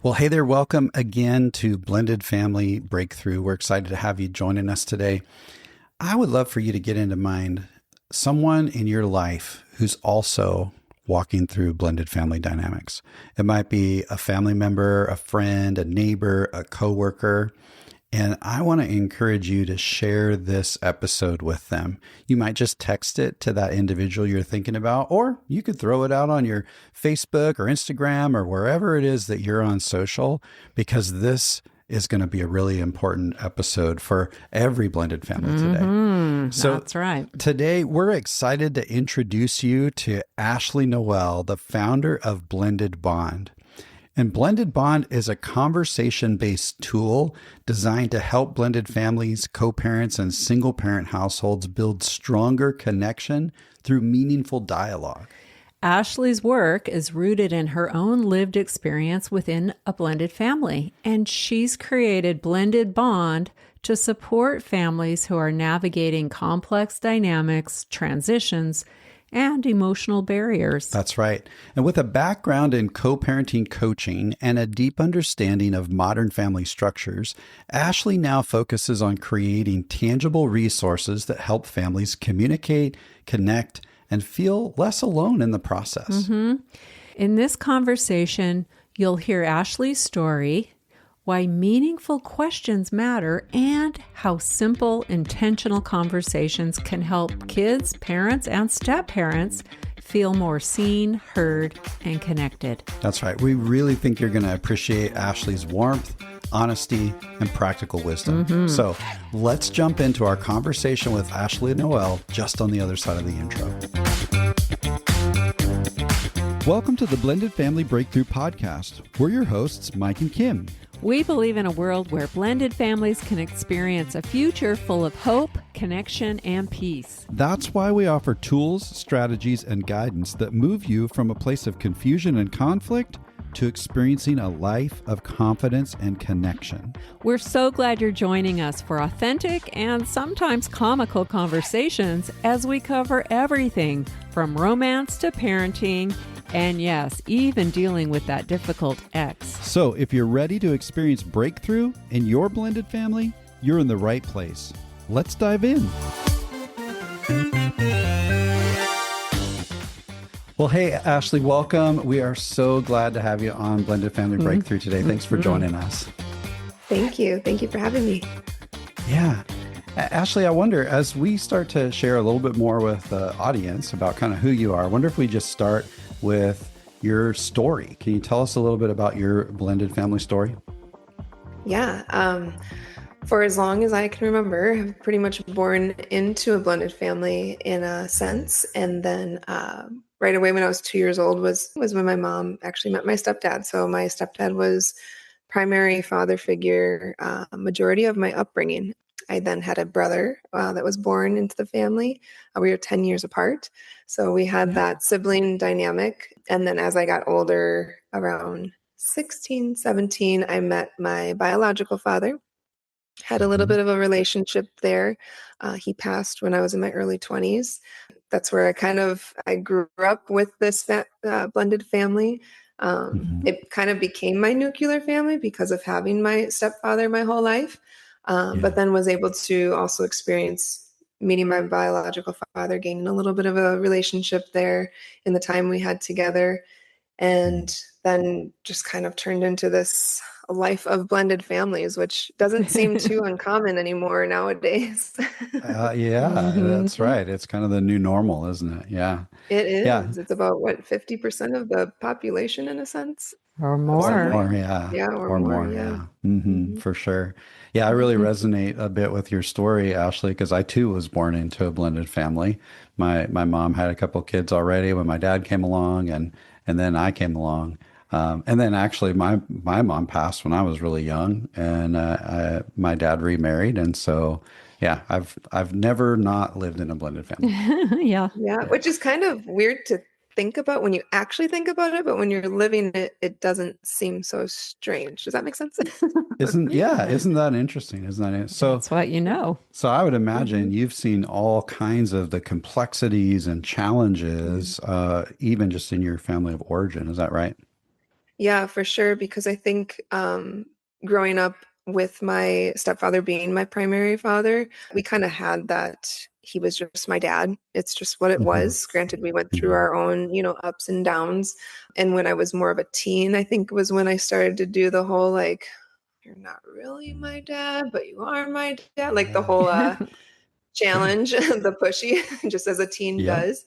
Well, hey there. Welcome again to Blended Family Breakthrough. We're excited to have you joining us today. I would love for you to get into mind someone in your life who's also walking through blended family dynamics. It might be a family member, a friend, a neighbor, a coworker. And I want to encourage you to share this episode with them. You might just text it to that individual you're thinking about, or you could throw it out on your Facebook or Instagram or wherever it is that you're on social, because this is going to be a really important episode for every blended family today. So that's right. Today, we're excited to introduce you to Ashley Noelle, the founder of Blended Bond. And Blended Bond is a conversation-based tool designed to help blended families, co-parents, and single-parent households build stronger connection through meaningful dialogue. Ashley's work is rooted in her own lived experience within a blended family, and she's created Blended Bond to support families who are navigating complex dynamics, transitions, and emotional barriers. That's right. And with a background in co-parenting coaching and a deep understanding of modern family structures, Ashley now focuses on creating tangible resources that help families communicate, connect, and feel less alone in the process. In this conversation, you'll hear Ashley's story, why meaningful questions matter, and how simple, intentional conversations can help kids, parents, and step-parents feel more seen, heard, and connected. That's right. We really think you're going to appreciate Ashley's warmth, honesty, and practical wisdom. So let's jump into our conversation with Ashley Noelle just on the other side of the intro. Welcome to the Blended Family Breakthrough Podcast. We're your hosts, Mike and Kim. We believe in a world where blended families can experience a future full of hope, connection, and peace. That's why we offer tools, strategies, and guidance that move you from a place of confusion and conflict to experiencing a life of confidence and connection. We're so glad you're joining us for authentic and sometimes comical conversations as we cover everything from romance to parenting, and yes, even dealing with that difficult ex. So if you're ready to experience breakthrough in your blended family, you're in the right place. Let's dive in. Well, hey, Ashley, welcome. We are so glad to have you on Blended Family Breakthrough today. Thanks for joining us. Thank you. Thank you for having me. Yeah. Ashley, I wonder, as we start to share a little bit more with the audience about kind of who you are, I wonder if we just start with your story. Can you tell us a little bit about your blended family story? Yeah. For as long as I can remember, I've pretty much born into a blended family in a sense. And then right away when I was 2 years old was when my mom actually met my stepdad. So my stepdad was primary father figure majority of my upbringing. I then had a brother that was born into the family. We were 10 years apart. So we had that sibling dynamic. And then as I got older, around 16, 17, I met my biological father. Had a little bit of a relationship there. He passed when I was in my early 20s. That's where I grew up with this blended family. It kind of became my nuclear family because of having my stepfather my whole life. But then was able to also experience meeting my biological father, gaining a little bit of a relationship there in the time we had together. And then just kind of turned into this life of blended families, which doesn't seem too uncommon anymore nowadays. That's right. It's kind of the new normal, isn't it? Yeah. It is. Yeah. It's about 50% of the population in a sense. Or more. Or more, yeah. Yeah, or more, yeah. For sure. Yeah, I really resonate a bit with your story, Ashley, because I too was born into a blended family. My mom had a couple kids already when my dad came along, and then I came along. And then actually my mom passed when I was really young, and my dad remarried. And so, yeah, I've never not lived in a blended family. Yeah, which is kind of weird to think about when you actually think about it, but when you're living it, it doesn't seem so strange. Does that make sense? Isn't that interesting? Isn't that it? So that's what you know. So I would imagine you've seen all kinds of the complexities and challenges, even just in your family of origin. Is that right? Yeah, for sure. Because I think growing up with my stepfather being my primary father, we kind of had that he was just my dad. It's just what it Hmm. was. Granted, we went through Hmm. our own, ups and downs. And when I was more of a teen, I think was when I started to do the whole like, you're not really my dad, but you are my dad. Like the Yeah. whole Sure. challenge, the pushy, just as a teen Yep. does,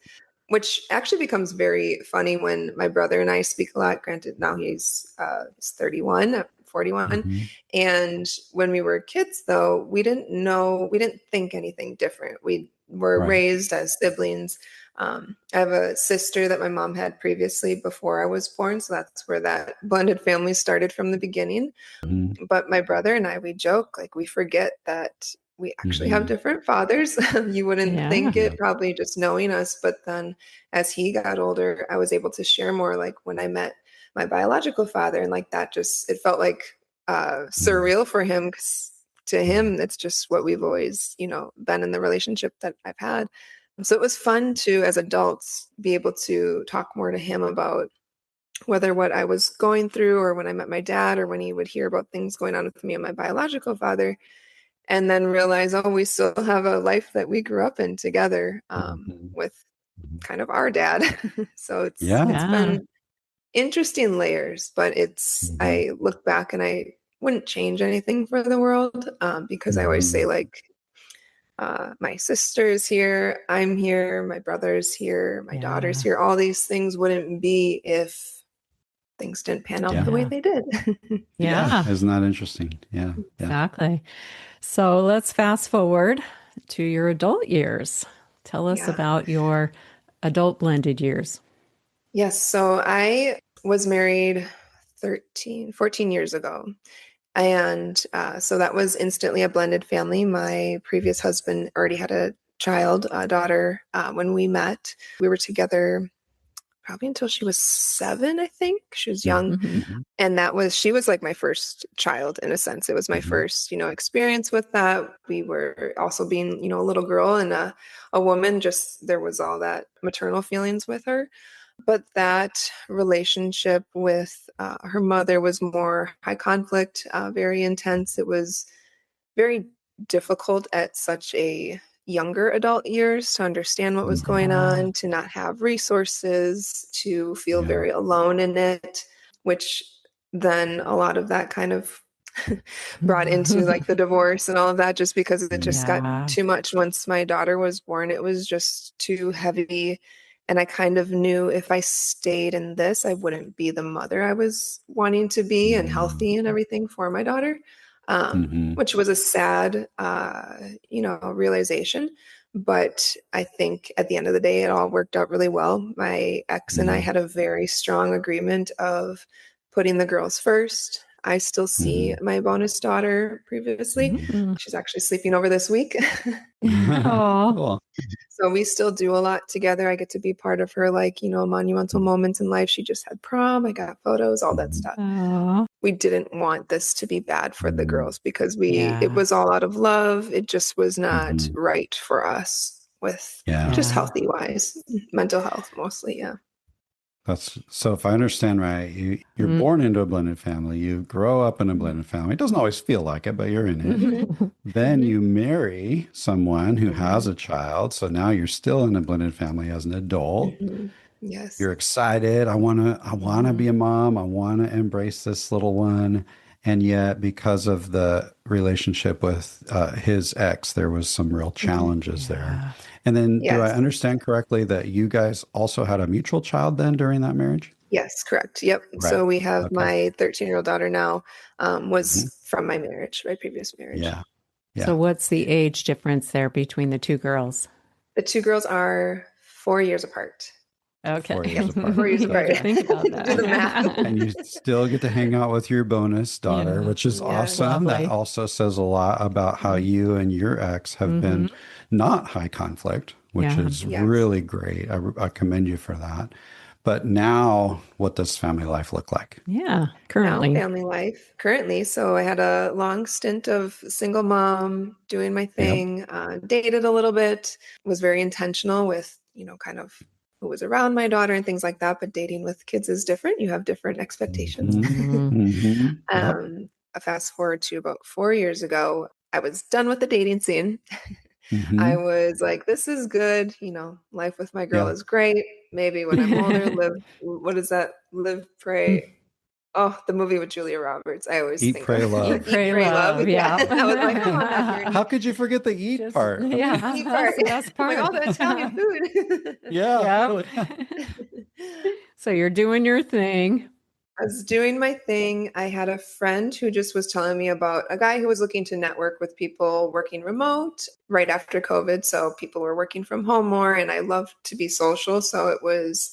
which actually becomes very funny when my brother and I speak a lot. Granted, now he's 31, I'm 41. Hmm. And when we were kids, though, we didn't think anything different. We were Right. raised as siblings. I have a sister that my mom had previously before I was born. So that's where that blended family started from the beginning. Hmm. But my brother and I, we joke, like we forget that we actually have Hmm. different fathers. You wouldn't Yeah. think Yeah. it probably just knowing us, but then as he got older, I was able to share more like when I met my biological father and like that just it felt like Mm. surreal for him because to Yeah. him it's just what we've always, been in the relationship that I've had. So it was fun to as adults be able to talk more to him about whether what I was going through or when I met my dad or when he would hear about things going on with me and my biological father, and then realize, oh, we still have a life that we grew up in together Mhm. with Mhm. kind of our dad. So it's Yeah. Yeah. been interesting layers, but Mhm. I look back and I wouldn't change anything for the world because I always say Mhm. like my sister's here, I'm here, my brother's here, my daughter's Yeah. here. All these things wouldn't be if things didn't pan out Yeah. the way Yeah. they did. Yeah. Yeah. Isn't that interesting? Yeah. Yeah. Exactly. So let's fast forward to your adult years. Tell us Yeah. about your adult blended years. Yes. So I was married 14 years ago. And so that was instantly a blended family. My previous husband already had a child, a daughter, when we met. We were together probably until she was 7, I think. She was young. Mhm. Hmm. Mhm. And she was like my first child in a sense. It was my Mhm. first, experience with that. We were also being, a little girl and a woman, just there was all that maternal feelings with her. But that relationship with her mother was more high conflict, very intense. It was very difficult at such a younger adult years to understand what was going Yeah. on, to not have resources, to feel Yeah. very alone in it, which then a lot of that kind of brought into like the divorce and all of that just because it just got Yeah. too much once my daughter was born. It was just too heavy. And I kind of knew if I stayed in this, I wouldn't be the mother I was wanting to be and Mhm. healthy and everything for my daughter, Mhm. which was a sad, realization. But I think at the end of the day, it all worked out really well. My ex and I Mhm. had a very strong agreement of putting the girls first. I still see Mhm. my bonus daughter previously. Mhm. Hmm. She's actually sleeping over this week. Oh, Cool. So we still do a lot together. I get to be part of her, like, monumental moments in life. She just had prom. I got photos, all that Mhm. stuff. oh, We didn't want this to be bad for the Mhm. girls because it yeah. was all out of love. It just was not Mhm. right for us with Yeah. just Yeah. healthy wise, mental health mostly. Yeah. That's so if I understand right, you're Mm. born into a blended family, you grow up in a blended family. It doesn't always feel like it, but you're in it. Hmm. Then Hmm. you marry someone who has Hmm. a child. So now you're still in a blended family as an adult. Hmm. Yes. You're excited. I want to Yeah. be a mom. I want to embrace this little one. And yet, because of the relationship with his ex, there was some real Hmm. challenges there. Yeah. And then, do I Yes. understand correctly that you guys also had a mutual child then during that marriage? Yes, correct. Yep. Right. So we have Okay. my 13-year-old daughter now, Hmm. was from my marriage, my previous marriage. Yeah. So Yeah. what's the age difference there between the two girls? The two girls are 4 years apart. Okay. 4 years Yep, apart. 4 years You had apart. to think about Do the math. that. And you still get to hang out with your bonus daughter, Yeah. which is Yes. awesome. That Lovely. also says a lot about how you and your ex have been Hmm. not high conflict, which Yeah. is Yes. really great. I commend you for that. But now, what does family life look like? Yeah. Now, Currently. family life currently. So I had a long stint of single mom, doing my Yep. thing, dated a little bit, was very intentional with, kind of who was around my daughter and things like that. But dating with kids is different. You have different expectations. Mm-hmm. Mm-hmm. Yep. Fast forward to about 4 years ago, I was done with the dating scene. I Mm-hmm. was like, this is good. You know, life with my girl Yeah. is great. Maybe when I'm older, live, what is that? Live, pray. Oh, the movie with Julia Roberts. I always Eat, think of pray, Eat, love. Eat, pray, Pray, Love. love. Yeah. Yeah. I was like, oh, I'm not here How anymore. could you forget the eat Just, part? I mean, yeah, Eat that's part. the best I'm like, part. oh, the Italian food. yeah. Yep. So you're doing your thing. I was doing my thing. I had a friend who just was telling me about a guy who was looking to network with people working remote right after COVID. So people were working from home more, and I love to be social. So it was,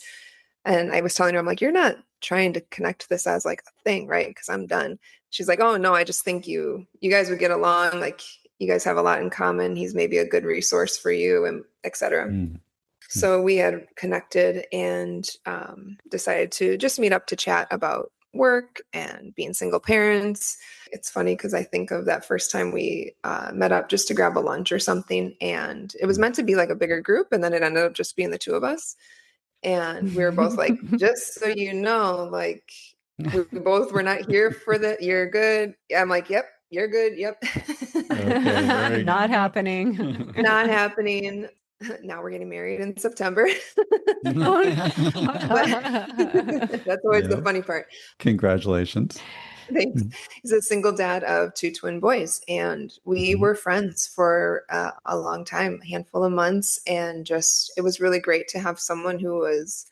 and I was telling her, I'm like, you're not trying to connect this as like a thing, right? Because I'm done. She's like, oh no, I just think you guys would get along. Like you guys have a lot in common. He's maybe a good resource for you, and etc. Mm-hmm. So we had connected and decided to just meet up to chat about work and being single parents. It's funny because I think of that first time we met up just to grab a lunch or something. And it was meant to be like a bigger group. And then it ended up just being the two of us. And we were both like, just so you know, like we both were not here for the, you're good. I'm like, yep, you're good. Yep. Okay, Not happening. Not happening. Now we're getting married in September. But that's always the Yeah. funny part. Congratulations. Thanks. He's a single dad of two twin boys, and we Mm-hmm. were friends for a long time, a handful of months, and just it was really great to have someone who was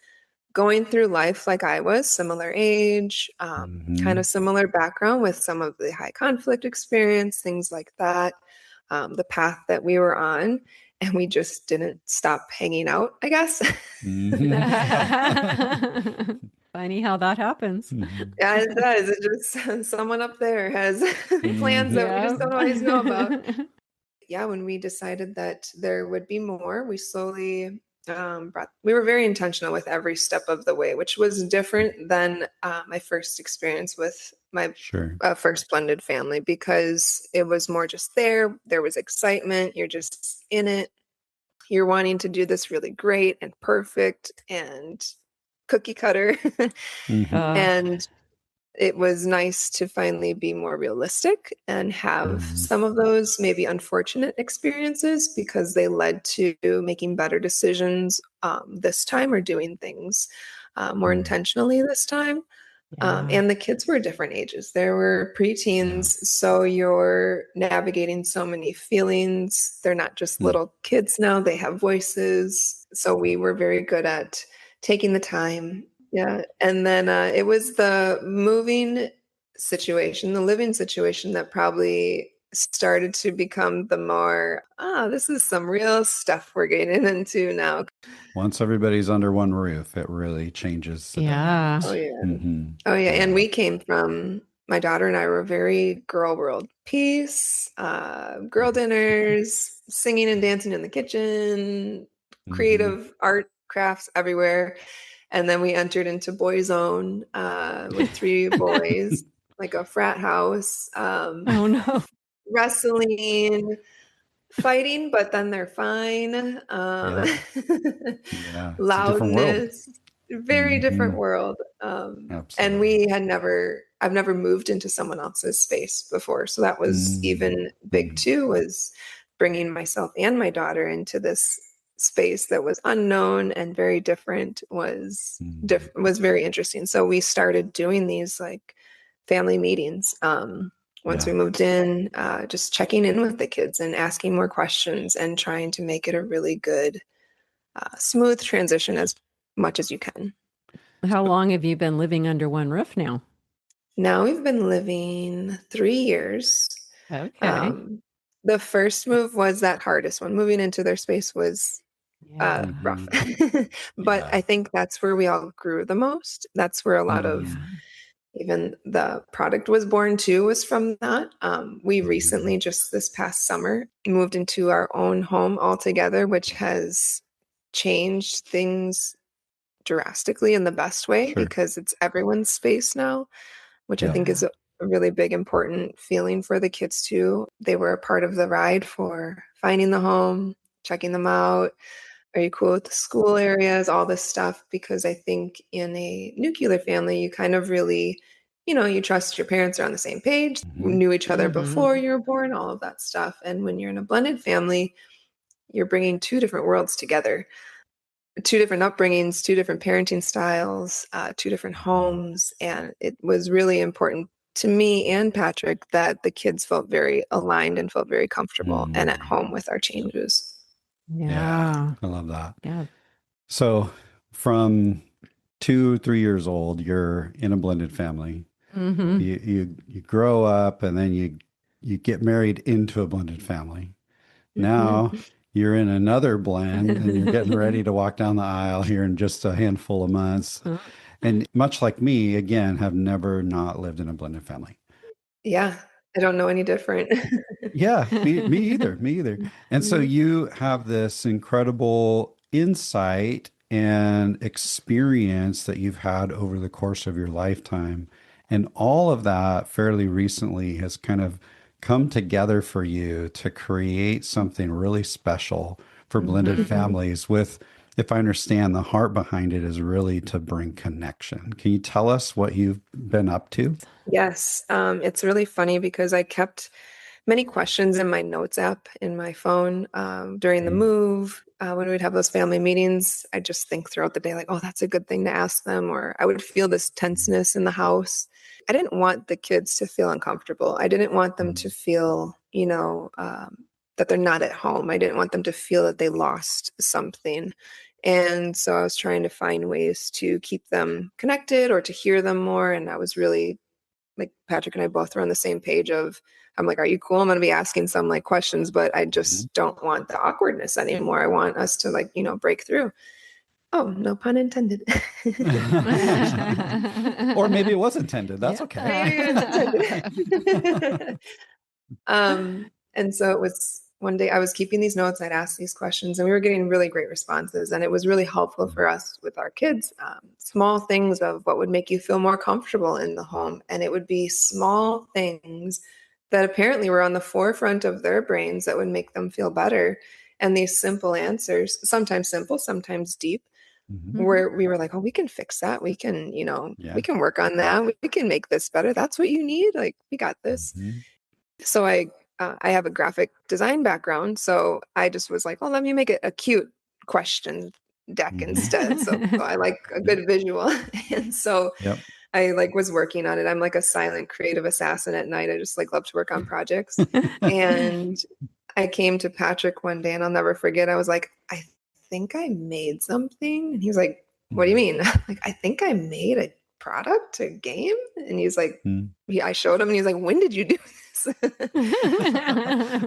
going through life like I was, similar age, kind Mm-hmm. of similar background with some of the high conflict experience, things like that, the path that we were on. And we just didn't stop hanging out, I guess. Mm-hmm. Funny how that happens. Mm-hmm. Yeah, it does. It just someone up there has plans that we Yeah. just don't always know about. Yeah, when we decided that there would be more, we slowly we were very intentional with every step of the way, which was different than my first experience with my Sure. first blended family because it was more just there was excitement, you're just in it, you're wanting to do this really great and perfect and cookie cutter. Mm-hmm. And it was nice to finally be more realistic and have Mm-hmm. some of those maybe unfortunate experiences because they led to making better decisions this time or doing things more Right. intentionally this time. Yeah. And the kids were different ages. There were preteens, so you're navigating so many feelings. They're not just Mm. little kids now, they have voices. So we were very good at taking the time. Yeah. And then it was the moving situation, the living situation that probably started to become the more, this is some real stuff we're getting into now. Once everybody's under one roof, it really changes the Yeah. Oh, dynamics. yeah. Mm-hmm. Oh yeah, and Yeah. we came from my daughter and I were very girl world. Peace, girl dinners, singing and dancing in the kitchen, Mm-hmm. creative art crafts everywhere. And then we entered into boy zone with three boys, like a frat house, Oh no. wrestling, fighting, but then they're fine. Yeah. Yeah. It's a different world. Loudness, very different Mm-hmm. world. And Absolutely. I've never moved into someone else's space before. So that was even big Mm-hmm. too, was bringing myself and my daughter into this space that was unknown and very different was very interesting. So we started doing these like family meetings. Once we Yeah. moved in, just checking in with the kids and asking more questions and trying to make it a really good, smooth transition as much as you can. How long have you been living under one roof now? Now we've been living 3 years. Okay. The first move was that hardest one. Moving into their space was Yeah. rough. Mm-hmm. But Yeah. I think that's where we all grew the most. That's where a lot of Mm-hmm. even the product was born too, was from that. We Mm-hmm. recently, just this past summer, moved into our own home altogether, which has changed things drastically in the best way Sure. because it's everyone's space now, which I Yeah. think is a really big, important feeling for the kids too. They were a part of the ride for finding the home, checking them out, Are you cool with the school areas, all this stuff? Because I think in a nuclear family, you kind of really, you trust your parents are on the same page, Hmm. knew each other before you were born, all of that stuff. And when you're in a blended family, you're bringing two different worlds together, two different upbringings, two different parenting styles, two different homes. And it was really important to me and Patrick that the kids felt very aligned and felt very comfortable and at home with our changes. Yeah, Yeah. I love that. Yeah. So from 2, 3 years old, you're in a blended family. Mm-hmm. You grow up and then you get married into a blended family. Mhm. Now you're in another blend and you're getting ready to walk down the aisle here in just a handful of months. And much like me, again, have never not lived in a blended family. Yeah, I don't know any different. Yeah, me either. Me either. And so Mhm. you have this incredible insight and experience that you've had over the course of your lifetime. And all of that fairly recently has kind of come together for you to create something really special for blended Mhm. families with, if I understand, the heart behind it is really to bring connection. Can you tell us what you've been up to? Yes, it's really funny because I kept many questions in my notes app in my phone during the Mm, move. When we'd have those family meetings, I just think throughout the day, like, oh, that's a good thing to ask them. Or I would feel this tenseness in the house. I didn't want the kids to feel uncomfortable. I didn't want them to mm, feel, that they're not at home. I didn't want them to feel that they lost something. And so I was trying to find ways to keep them connected or to hear them more. And I was really like Patrick and I both were on the same page of I'm like, are you cool? I'm gonna be asking some like questions, but I mhm. just don't want the awkwardness anymore. I want us to like, break through. Oh, no pun intended. Or maybe it was intended. That's okay. Maybe it's intended. And so it was one day I was keeping these notes, I'd ask these questions, and we were getting really great responses. And it was really helpful for us with our kids. Small things of what would make you feel more comfortable in the home. And it would be small things that apparently were on the forefront of their brains that would make them feel better. And these simple answers, sometimes simple, sometimes deep, Mhm. where we were like, oh, we can fix that. We can, we Yeah. can work on that. We can make this better. That's what you need. Like, we got this. Mhm. So I have a graphic design background, so I just was like, "Oh, let me make it a cute question deck Mhm. instead." So I like a Yep. good visual, and so Yep. I like was working on it. I'm like a silent creative assassin at night. I just like love to work on projects, and I came to Patrick one day, and I'll never forget. I was like, "I think I made something," and he was like, "What do you Mhm. mean?" Like, "I think I made a product, a game," and he's like, Mhm. I showed him, and he's like, "When did you do this?"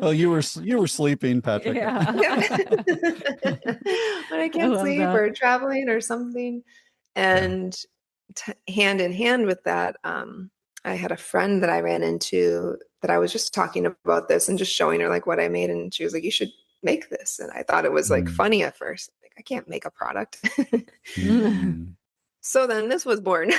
Oh, you were sleeping, Patrick. Yeah. Yeah. When I I can't love sleep that. or traveling or something. Yeah. And hand in hand with that, I had a friend that I ran into that I was just talking about this and just showing her like what I made. And she was like, you should make this. And I thought it was like Mm. funny at first. Like, I can't make a product. Mm. So then this was born.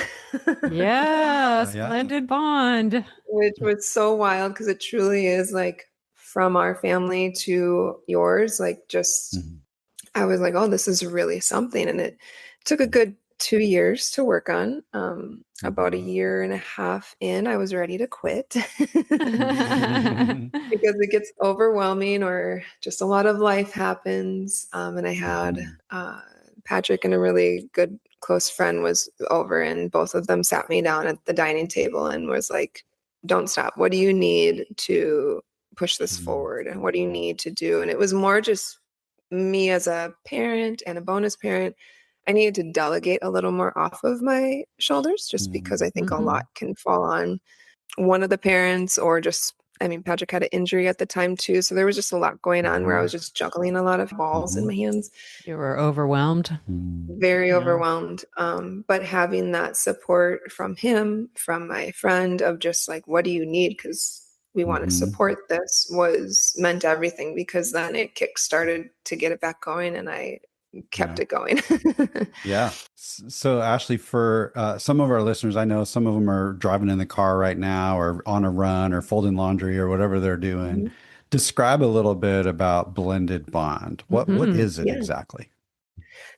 Yeah, Yeah. splendid bond. Which was so wild because it truly is like from our family to yours. Like, just, Mhm. I was like, oh, this is really something. And it took a good 2 years to work on. About a Mhm. year and a half in, I was ready to quit because Mhm. it gets overwhelming or just a lot of life happens. And I had Mhm. Patrick and a really good close friend was over, and both of them sat me down at the dining table and was like, don't stop. What do you need to push this Mhm. forward? And what do you need to do? And it was more just me as a parent and a bonus parent. I needed to delegate a little more off of my shoulders just because I think a lot Mhm. can fall on one of the parents or just, I mean, Patrick had an injury at the time too. So there was just a lot going on where I Mhm. was just juggling a lot of balls in Mhm. my hands, You were overwhelmed. Mhm. very Yeah. overwhelmed. But having that support from him, from my friend of just like, what do you need? Because we want to Mhm. support this was meant everything because then it kick started to get it back going and I kept Yeah. it going. Yeah. So, Ashley, for some of our listeners, I know some of them are driving in the car right now or on a run or folding laundry or whatever they're doing. Mhm. Describe a little bit about blended bond. What Mhm. is it Yeah. exactly?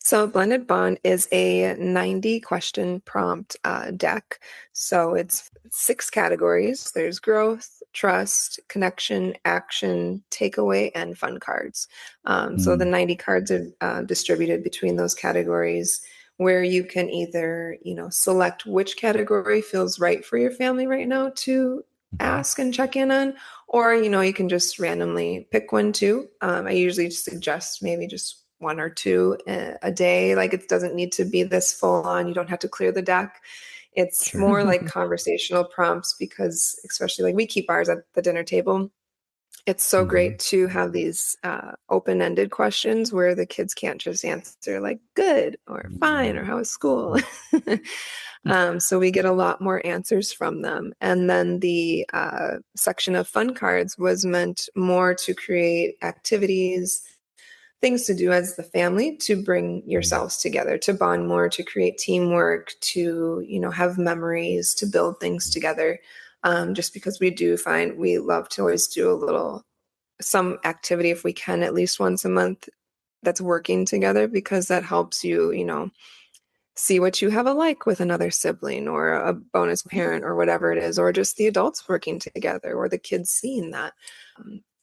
So, Blended Bond is a 90 question prompt deck. So, it's six categories: there's growth, trust, connection, action, takeaway, and fun cards. So, the Mm, 90 cards are distributed between those categories where you can either, select which category feels right for your family right now to mhm. ask and check in on, or, you can just randomly pick one too. I usually suggest maybe just one or two a day. Like it doesn't need to be this full on. You don't have to clear the deck. It's Sure. more like conversational prompts because, especially like we keep ours at the dinner table. It's so Hmm. great to have these open-ended questions where the kids can't just answer like good or fine or how was school. So we get a lot more answers from them. And then the section of fun cards was meant more to create activities, things to do as the family to bring yourselves together, to bond more, to create teamwork, to, have memories, to build things together. Just because we do find we love to always do some activity if we can at least once a month that's working together, because that helps you, see what you have alike with another sibling or a bonus parent or whatever it is, or just the adults working together or the kids seeing that.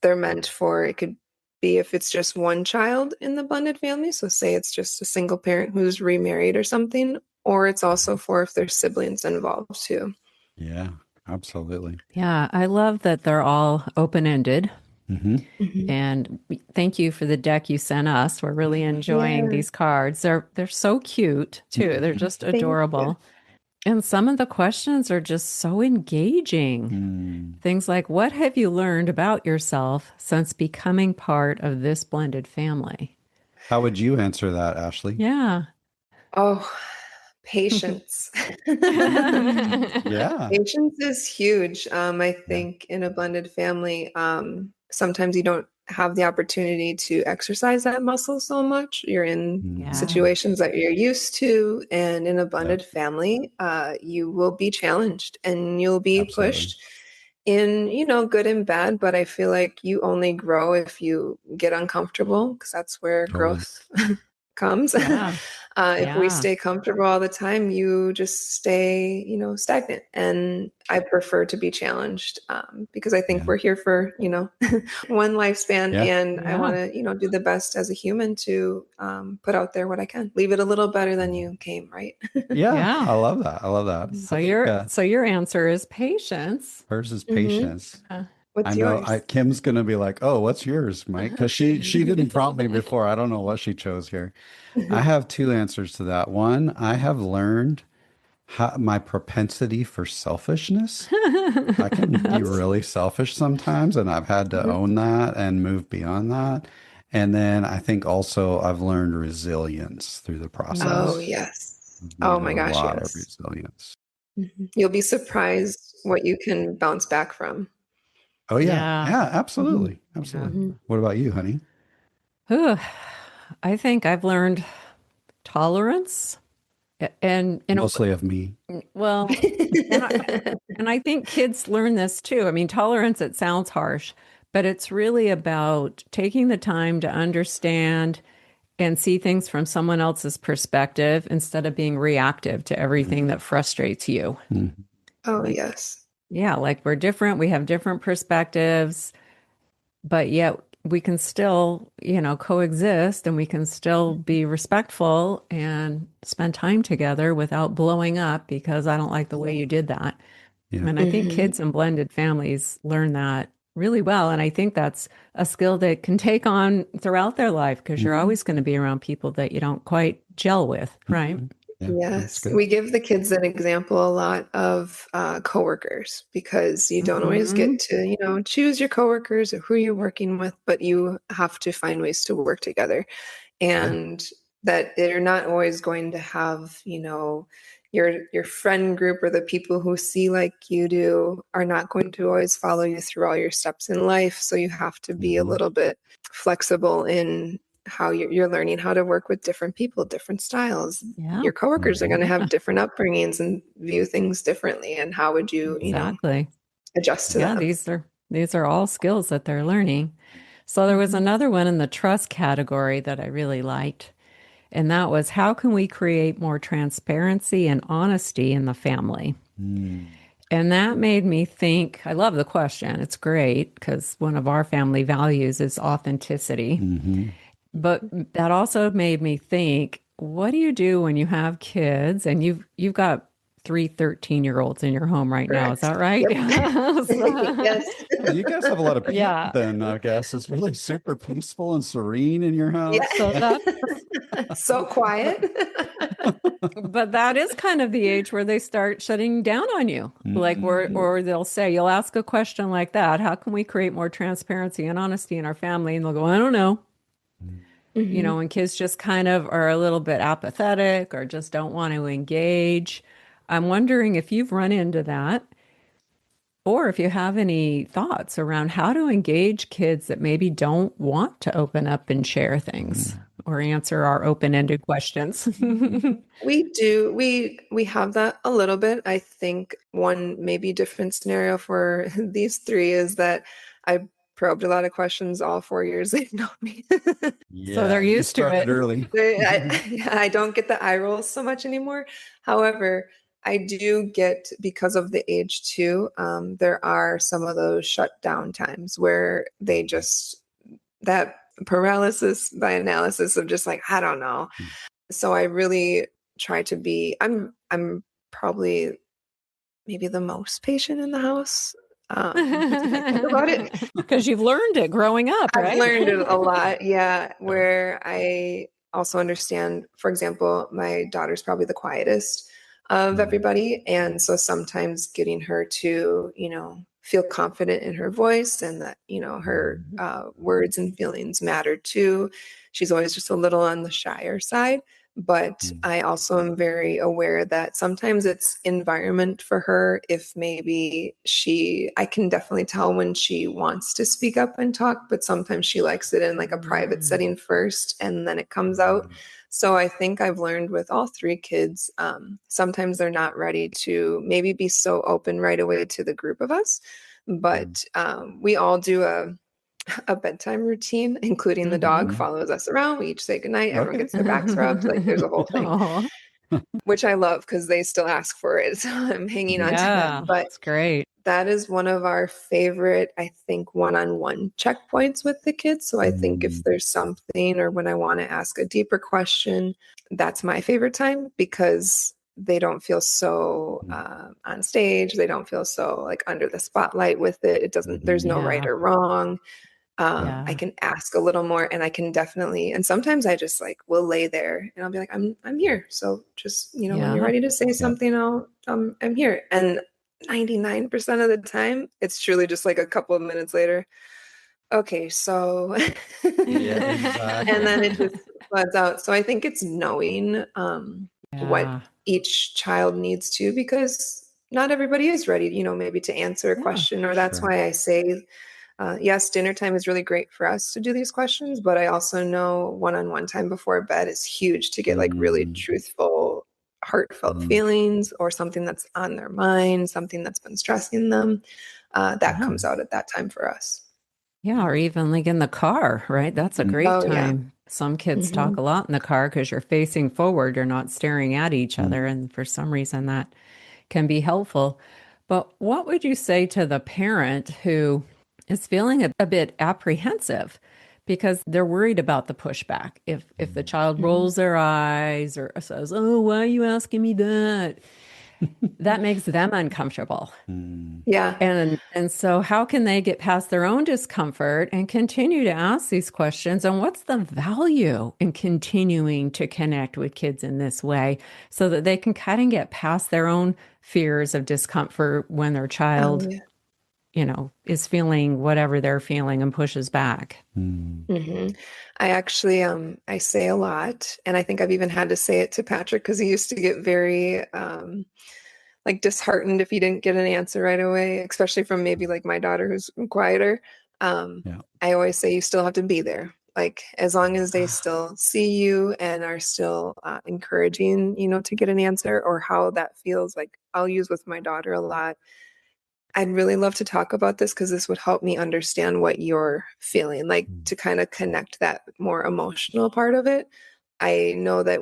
They're meant for, it could be if it's just one child in the blended family. So, say it's just a single parent who's remarried or something, or it's also for if there's siblings involved too. Yeah, absolutely. Yeah, I love that they're all open-ended. Hmm. Mhm. And thank you for the deck you sent us. We're really enjoying Yeah, these cards. They're so cute too. They're just thank you. adorable. And some of the questions are just so engaging. Mm. Things like, what have you learned about yourself since becoming part of this blended family? How would you answer that, Ashley? Yeah. Oh, patience. Yeah. Patience is huge. I Yeah. think in a blended family, sometimes you don't have the opportunity to exercise that muscle so much. You're in Yeah. Hmm. situations that you're used to, and in a Yep. blended family, you will be challenged and you'll be Absolutely. pushed in, good and bad. But I feel like you only grow if you get uncomfortable, because that's where Totally. growth comes. Yeah. If we Yeah. stay comfortable all the time, you just stay, stagnant. And I prefer to be challenged, because I think Yeah. we're here for, one lifespan. Yeah. And I want Yeah. to, do the best as a human to put out there what I can. Leave it a little better than Mhm. you came, right? Yeah. Yeah. I love that. I love that. I So think your answer is patience. hers is Hmm. patience. Uh, I What's know yours? Kim's gonna be like, "Oh, what's yours, Mike?" Because she didn't prompt me before. I don't know what she chose here. I have two answers to that. One, I have learned my propensity for selfishness. I can be That's really selfish sometimes, and I've had to Mhm. own that and move beyond that. And then I think also I've learned resilience through the Oh, process. yes. I've Oh made a my gosh, lot of yes. resilience. You'll be surprised what you can bounce back from. Oh yeah, yeah. yeah, Hmm. absolutely, Yeah. absolutely. Hmm. What about you, honey? Whew. I think I've learned tolerance and Mostly of me. well, and I think kids learn this too. I mean, tolerance, it sounds harsh, but it's really about taking the time to understand and see things from someone else's perspective instead of being reactive to everything that frustrates you. Mhm. Oh, Like, yes. yeah, like we're different, we have different perspectives, but yet we can still, coexist and we can still be respectful and spend time together without blowing up because I don't like the way you did that. Yeah. And I think Hmm. kids in blended families learn that really well. And I think that's a skill they can take on throughout their life because you're Mhm. always going to be around people that you don't quite gel with, right? Mhm. Yeah, that's Yes, good. we give the kids an example a lot of coworkers, because you don't always Hmm. get to, choose your coworkers or who you're working with, but you have to find ways to work together. Yeah. And that they're not always going to have, your friend group or the people who see like you do are not going to always follow you through all your steps in life. So you have to be a Hmm. little bit flexible in how you're learning how to work with different people, different styles. Yeah, Your coworkers are Hmm. going to yeah, have different upbringings and view things differently. And how would you, exactly. adjust to Yeah, that? these are all skills that they're learning. So there was Mhm. another one in the trust category that I really liked. And that was, how can we create more transparency and honesty in the family? Mm. And that made me think. I love the question. It's great because one of our family values is authenticity. Hmm. But that also made me think, what do you do when you have kids and you've got three 13-year-olds in your home right now? Is Correct. that right? Yep. Yes. Well, you guys have a lot of peace Yeah. then, I guess. It's really super peaceful and serene in your Yeah. house. So that, So quiet. but that is kind of the age where they start shutting down on you. Like, Mm. or they'll say, you'll ask a question like that. How can we create more transparency and honesty in our family? And they'll go, I don't know. Mhm. And kids just kind of are a little bit apathetic or just don't want to engage. I'm wondering if you've run into that or if you have any thoughts around how to engage kids that maybe don't want to open up and share things or answer our open-ended questions. We do. We have that a little bit. I think one maybe different scenario for these three is that I probed a lot of questions all 4 years they've known me. So they're Yeah, you used to started it. early. I don't get the eye rolls so much anymore. However, I do get, because of the age too, there are some of those shutdown times where they just, that paralysis by analysis of just like, I don't know. So I really try to be, I'm probably maybe the most patient in the house. If I think about it, Because you've learned it growing up, I've right? learned it a lot, yeah, where I also understand, for example, my daughter's probably the quietest of Mm. everybody. And so sometimes getting her to, feel confident in her voice and that, her words and feelings matter too. She's always just a little on the shyer side. But Mm. I also am very aware that sometimes it's environment for her. If maybe I can definitely tell when she wants to speak up and talk, but sometimes she likes it in like a private setting first and then it comes out. So I think I've learned with all three kids, sometimes they're not ready to maybe be so open right away to the group of us. But we all do a bedtime routine, including the dog Mhm. follows us around. We each say goodnight. Everyone Okay. gets their backs rubbed. Like there's a whole thing, Oh, which I love because they still ask for it. So I'm hanging on to that. yeah, But it's great. that is one of our favorite, I think, one-on-one checkpoints with the kids. So I think if Mm. there's something or when I want to ask a deeper question, that's my favorite time because they don't feel so on stage. They don't feel so like under the spotlight with it. It doesn't, there's no right Yeah, or wrong. I yeah, can ask a little more and I can definitely, and sometimes I just like will lay there and I'll be like, I'm here. So just, when you're yeah. ready to say Yeah. something, I'm here. And 99% of the time, it's truly just like a couple of minutes later. Okay, so, Yeah, and exactly. then it just floods out. So I think it's knowing what Yeah, each child needs to, because not everybody is ready, maybe to answer a yeah, question, for or that's sure. why I say yes, dinner time is really great for us to do these questions, but I also know one-on-one time before bed is huge to get like really Mm. truthful, heartfelt Mm. feelings or something that's on their mind, something that's been stressing them. That Yeah. comes out at that time for us. Yeah, or even like in the car, right? That's a Mm. great Oh yeah. time. Some kids talk Hmm. a lot in the car because you're facing forward, you're not staring at each Mm. other. And for some reason, that can be helpful. But what would you say to the parent who is feeling a bit apprehensive because they're worried about the pushback? If the child Hmm. rolls their eyes or says, "Oh, why are you asking me that?" That makes them uncomfortable. Mm. Yeah. And so how can they get past their own discomfort and continue to ask these questions? And what's the value in continuing to connect with kids in this way so that they can kind of get past their own fears of discomfort when their Oh child, yeah. is feeling whatever they're feeling and pushes back? Mm. Hmm. I actually, I say a lot, and I think I've even had to say it to Patrick because he used to get very, like disheartened if he didn't get an answer right away, especially from maybe like my daughter who's quieter. Yeah. I always say you still have to be there. Like as long as they still see you and are still encouraging, to get an answer or how that feels. Like I'll use with my daughter a lot. I'd really love to talk about this because this would help me understand what you're feeling, like Mm. to kind of connect that more emotional part of it. I know that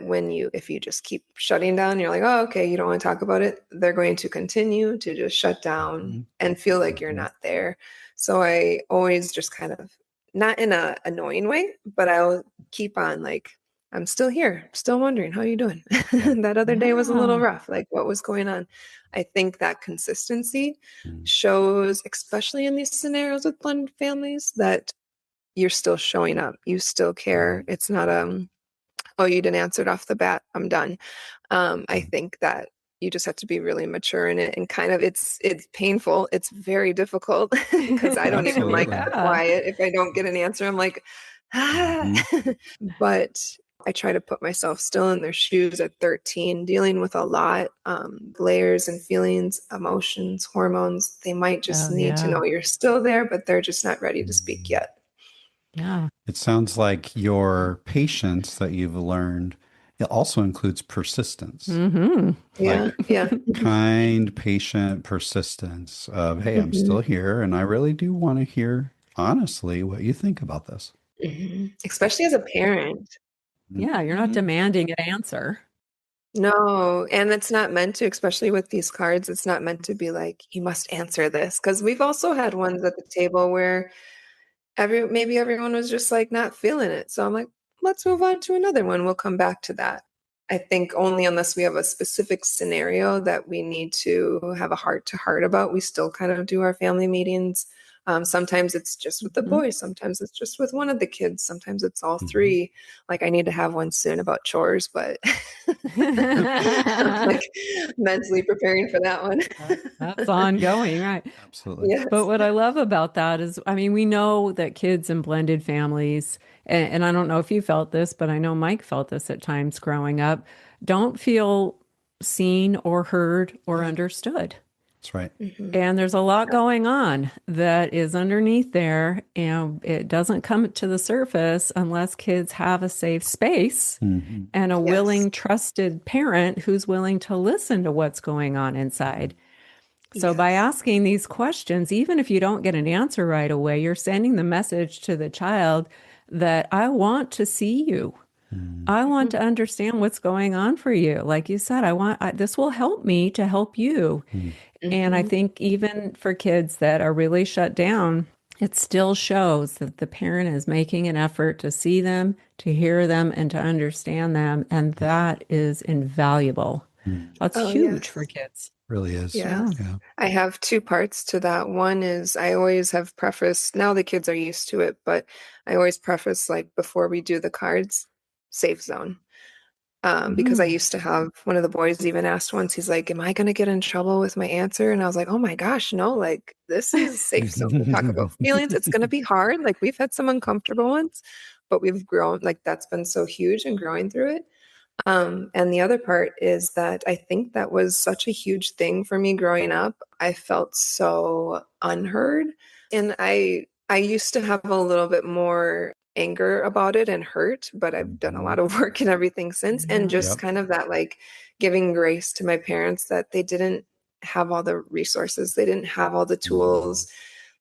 if you just keep shutting down, you're like, oh, okay, you don't want to talk about it, they're going to continue to just shut down Mhm. and feel like you're Mhm. not there. So I always just kind of, not in a annoying way, but I'll keep on like, I'm still here, still wondering how you doing. Yeah. That other day was a little Yeah. rough. Like, what was going on? I think that consistency Mm. shows, especially in these scenarios with blended families, that you're still showing up. You still care. Mhm. It's not oh, you didn't answer it off the bat, I'm done. I Mhm. think that you just have to be really mature in it, and kind of it's painful. It's very difficult because I don't even like Absolutely. the Yeah. quiet. If I don't get an answer, I'm like, ah. Mhm. But I try to put myself still in their shoes at 13, dealing with a lot, layers and feelings, emotions, hormones. They might just Oh, need to yeah. know you're still there, but they're just not ready to speak Mhm. yet. Yeah. It sounds like your patience that you've learned, it also includes persistence, Mm-hmm. Yeah, like yeah. kind, patient persistence of, hey, I'm Mhm. still here and I really do want to hear honestly what you think about this. Especially as a parent. Yeah, you're not Mhm. demanding an answer. No, and it's not meant to, especially with these cards, it's not meant to be like, you must answer this. Because we've also had ones at the table where maybe everyone was just like not feeling it. So I'm like, let's move on to another one. We'll come back to that. I think only unless we have a specific scenario that we need to have a heart to heart about, we still kind of do our family meetings. Sometimes it's just with the Mhm. boys, sometimes it's just with one of the kids, sometimes it's all Mhm. three. Like I need to have one soon about chores, but I'm like mentally preparing for that one. That's ongoing, right? Absolutely. But Yes. what I love about that is, I mean, we know that kids in blended families, and I don't know if you felt this, but I know Mike felt this at times growing up, don't feel seen or heard or understood. That's right. Mhm. And there's a lot going on that is underneath there, and it doesn't come to the surface unless kids have a safe space Mhm. and a Yes. willing, trusted parent who's willing to listen to what's going on inside. So, by Yes. asking these questions, even if you don't get an answer right away, you're sending the message to the child that I want to see you. Mhm. I want Mhm. to understand what's going on for you. Like you said, this will help me to help you. Mhm. And I Mhm. think even for kids that are really shut down, it still shows that the parent is making an effort to see them, to hear them, and to understand them. And that is invaluable. Mhm. That's Oh, huge for yes. kids. Really is. Yes. Yeah. Yeah. I have two parts to that. One is I always have preface, now the kids are used to it, but I always preface like before we do the cards, safe zone. Because I Mm. used to have one of the boys even asked once, he's like, am I going to get in trouble with my answer? And I was like, oh my gosh, no, like this is safe zone. We talk about feelings. It's going to be hard. Like we've had some uncomfortable ones, but we've grown. Like that's been so huge and growing through it. And the other part is that I think that was such a huge thing for me growing up. I felt so unheard. And I used to have a little bit more anger about it and hurt, but I've done a Mhm. lot of work and everything since. And Yeah. just Yep. kind of that like giving grace to my parents that they didn't have all the resources, they didn't have all the Mhm. tools.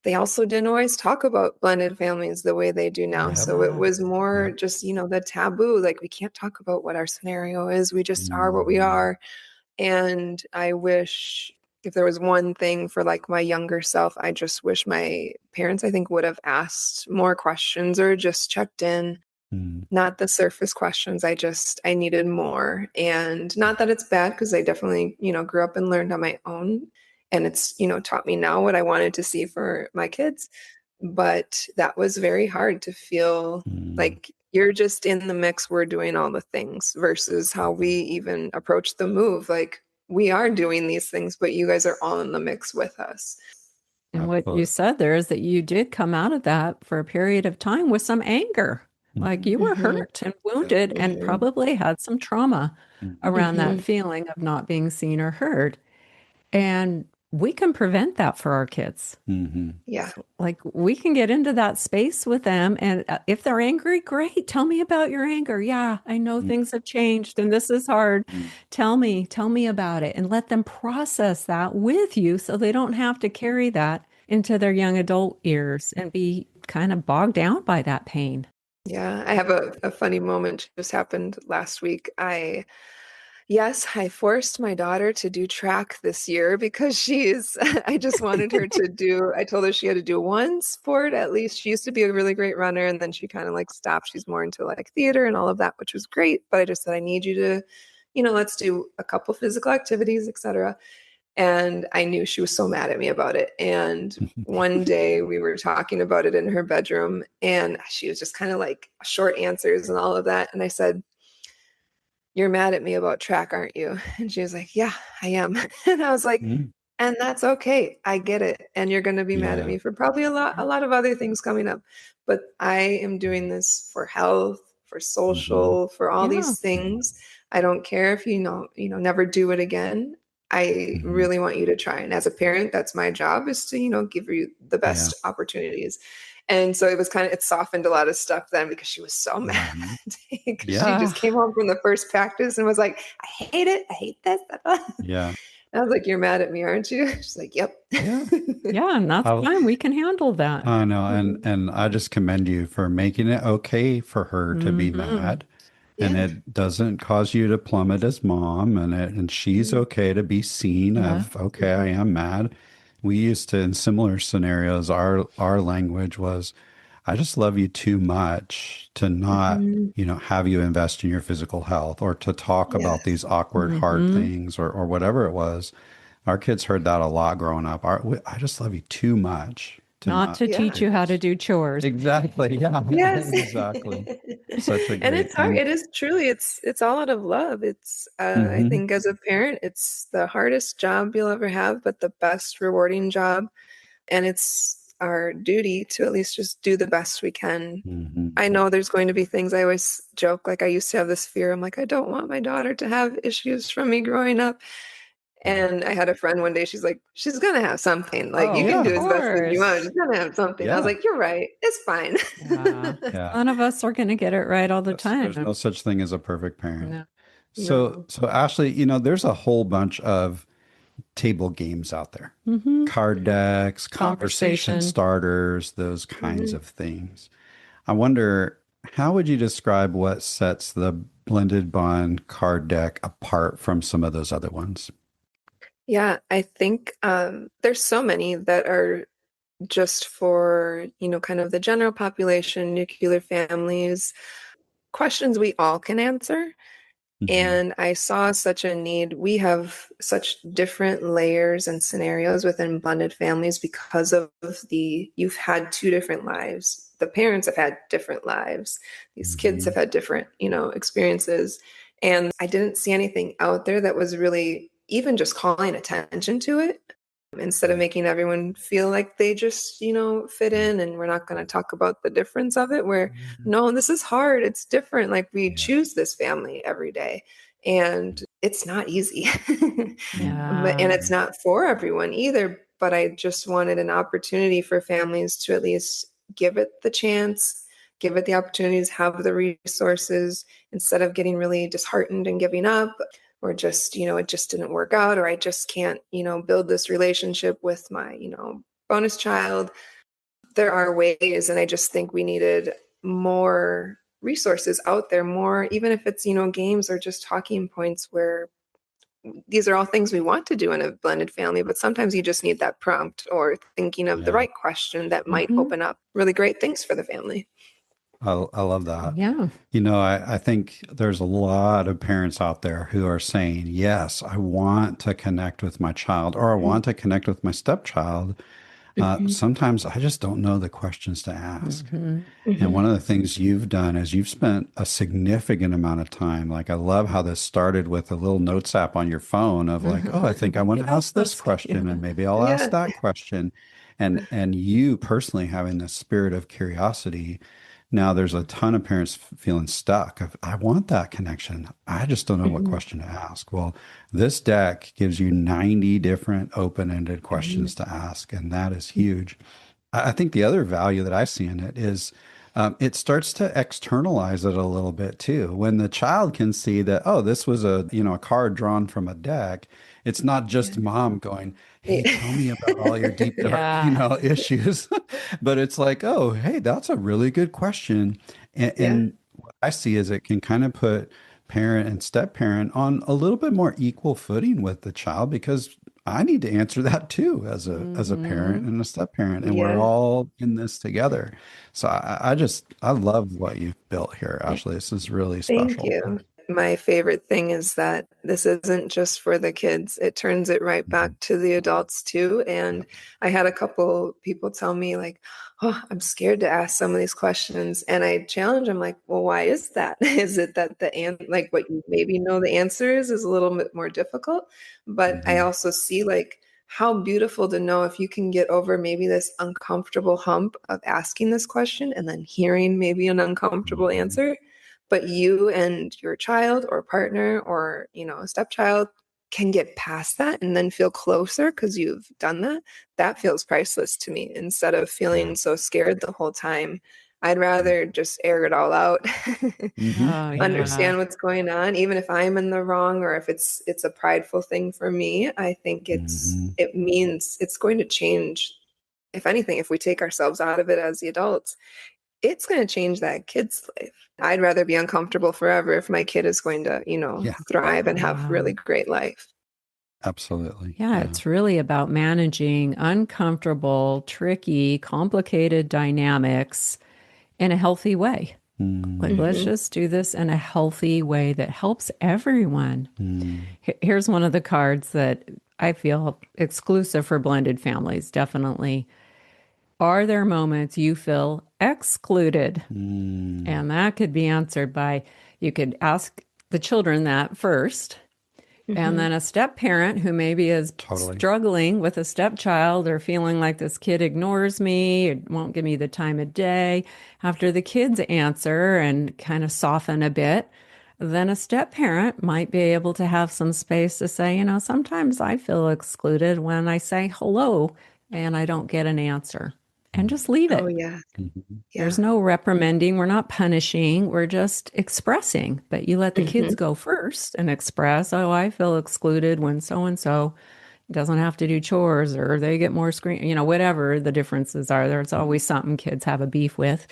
They also didn't always talk about blended families the way they do now. Yep. So it Yeah. was more Yep. just, the taboo. Like, we can't talk about what our scenario is. We just are what we Mhm. are. And I wish if there was one thing for like my younger self, I just wish my parents, I think, would have asked more questions or just checked in, Mhm. not the surface questions. I needed more. And not that it's bad because I definitely, grew up and learned on my own. And it's, taught me now what I wanted to see for my kids. But that was very hard to feel Mhm. like you're just in the mix, we're doing all the things versus how we even approach the move. Like we are doing these things, but you guys are all in the mix with us. And what you Absolutely. said there is that you did come out of that for a period of time with some anger. Like Mhm. you were Mhm, hurt and Yep. wounded and mhm, probably had some trauma Mhm. around that mhm. feeling of not being seen or heard. And we can prevent that for our kids. Mhm. Yeah. Like we can get into that space with them. And if they're angry, great. Tell me about your anger. Yeah, I know things have changed and this is hard. Mhm. Tell me about it and let them process that with you so they don't have to carry that into their young adult years and be kind of bogged down by that pain. Yeah, I have a funny moment just happened last week. Yes, I forced my daughter to do track this year because I just wanted her to I told her she had to do one sport at least. She used to be a really great runner and then she kind of like stopped. She's more into like theater and all of that, which was great. But I just said, I need you to, let's do a couple physical activities, etc. And I knew she was so mad at me about it. And one day we were talking about it in her bedroom and she was just kind of like short answers and all of that. And I said, you're mad at me about track, aren't you? And she was like, yeah, I am. And I was like, Mm. and that's okay. I get it. And you're going to be mad at Yeah. me for probably a lot of other things coming up. But I am doing this for health, for Mm-hmm. social, for all Yeah. these things. I don't care if never do it again. I Hmm. really want you to try. And as a parent, that's my job is to, give you the Yeah. best opportunities. And so it softened a lot of stuff then because she was so mad Hmm. because she Yeah. just came home from the first practice and was like, I hate it. I hate this. Yeah. I was like, you're mad at me, aren't you? She's like, yep. Yeah. Yeah, and that's I, fine. We can handle that. I know. And, Mhm. and I just commend you for making it okay for her to be Hmm. mad. And Yeah. it doesn't cause you to plummet as mom. And she's Mhm. okay to be seen Yeah. of, okay, I Mhm. am mad. We used to, in similar scenarios, our language was, I just love you too much to not, Mhm. have you invest in your physical health or to talk about Yes. these awkward, hard Hmm. things or whatever it was. Our kids heard that a lot growing up. I just love you too much to Not not to Yeah. teach you how to do chores. Exactly. Yeah, Yes. exactly. Such a And great it's hard. thing. It is truly, it's all out of love. I Hmm. think as a parent, it's the hardest job you'll ever have, but the best rewarding job. And it's our duty to at least just do the best we can. Hmm. I know there's going to be things I always joke, like I used to have this fear. I'm like, I don't want my daughter to have issues from me growing up. And I had a friend one day, she's like, she's gonna have something. Like you Oh, can Of do yeah. as best as you want. course. She's gonna have something. I was Yeah. like, you're right. It's fine. Yeah. Yeah. None of us are going to get it right all the There's no time. such thing as a perfect parent. No. So, No. so Ashley, there's a whole bunch of table games out there. Hmm. Card decks, conversation Conversation. starters, those kinds Mhm. of things. I wonder, how would you describe what sets the blended bond card deck apart from some of those other ones? Yeah, I think there's so many that are just for, kind of the general population, nuclear families, questions we all can answer. Hmm. And I saw such a need. We have such different layers and scenarios within blended families because of you've had two different lives. The parents have had different lives. These kids have Hmm. had different, experiences. And I didn't see anything out there that was really even just calling attention to it instead of Yeah. making everyone feel like they just, fit in and we're not going to talk about the difference of it, where no, this is hard. It's different. Like we Yeah. choose this family every day and it's not easy. And Yeah. it's not for everyone either. But I just wanted an opportunity for families to at least give it the chance, give it the opportunities, have the resources instead of getting really disheartened and giving up or just, it just didn't work out, or I just can't, build this relationship with my, bonus child. There are ways, and I just think we needed more resources out there, more, even if it's, games or just talking points where these are all things we want to do in a blended family, but sometimes you just need that prompt or thinking of the Yeah. right question that might Hmm. open up really great things for the family. I love that. Yeah. I think there's a lot of parents out there who are saying, yes, I want to connect with my child or I want to connect with my stepchild. Mhm. Sometimes I just don't know the questions to ask. Hmm. And Mhm. one of the things you've done is you've spent a significant amount of time. Like, I love how this started with a little notes app on your phone of like, oh, I think I want to ask this question and Yeah. maybe I'll ask Yeah. that question. And you personally having this spirit of curiosity. Now there's a ton of parents feeling stuck of, I want that connection. I just don't know what Mhm. question to ask. Well, this deck gives you 90 different open-ended Mhm. questions to ask, and that is huge. I think the other value that I see in it is it starts to externalize it a little bit too. When the child can see that, oh, this was a card drawn from a deck. It's not just mom going, hey, Yeah. tell me about all your deep, dark, Yeah. issues. But it's like, oh, hey, that's a really good question. And, Yeah. and what I see is it can kind of put parent and step parent on a little bit more equal footing with the child, because I need to answer that too as a parent Hmm. and a step parent, and we're Yeah. all in this together. So I love what you've built here, Ashley. This is really Thank special. you. My favorite thing is that this isn't just for the kids. It turns it right Mhm. back to the adults too. Yep. And I had a couple people tell me like, "Oh, I'm scared to ask some of these questions." And I challenge them like, "Well, why is that? Is it that like what you maybe know the answer is a little bit more difficult?" But I Mhm. also see like how beautiful to know if you can get over maybe this uncomfortable hump of asking this question and then hearing maybe an uncomfortable Mhm. answer, but you and your child or partner or a stepchild can get past that and then feel closer because you've done that. That feels priceless to me. Instead of Yeah. feeling so scared the whole time, I'd Mhm. rather just air it all out. Mhm. Oh, yeah. Understand what's going on, even if I'm in the wrong or if it's a prideful thing for me. I think Mhm. it means it's going to change. If anything, if we take ourselves out of it as the adults, it's going to change that kid's life. I'd rather be uncomfortable forever if my kid is going to, Yeah, thrive and have Yeah. really great life. absolutely. Yeah, Yeah. it's really about managing uncomfortable, tricky, complicated dynamics in a healthy way. Like, Mm. let's Hmm. just do this in a healthy way that helps everyone. Mm. Here's one of the cards that I feel exclusive for blended families, definitely. Are there moments you feel excluded? Mm. And that could be answered by you could ask the children that first. And Hmm. then a step parent who maybe is Totally. struggling with a stepchild or feeling like this kid ignores me or won't give me the time of day. After the kids answer and kind of soften a bit, then a step parent might be able to have some space to say, sometimes I feel excluded when I say hello and I don't get an answer, and just leave Oh, it. yeah. Mhm. There's Yeah. no reprimanding. We're not punishing. We're just expressing. But you let the kids Hmm. go first and express, oh, I feel excluded when so and so doesn't have to do chores or they get more screen, whatever the differences are. There's always something kids have a beef with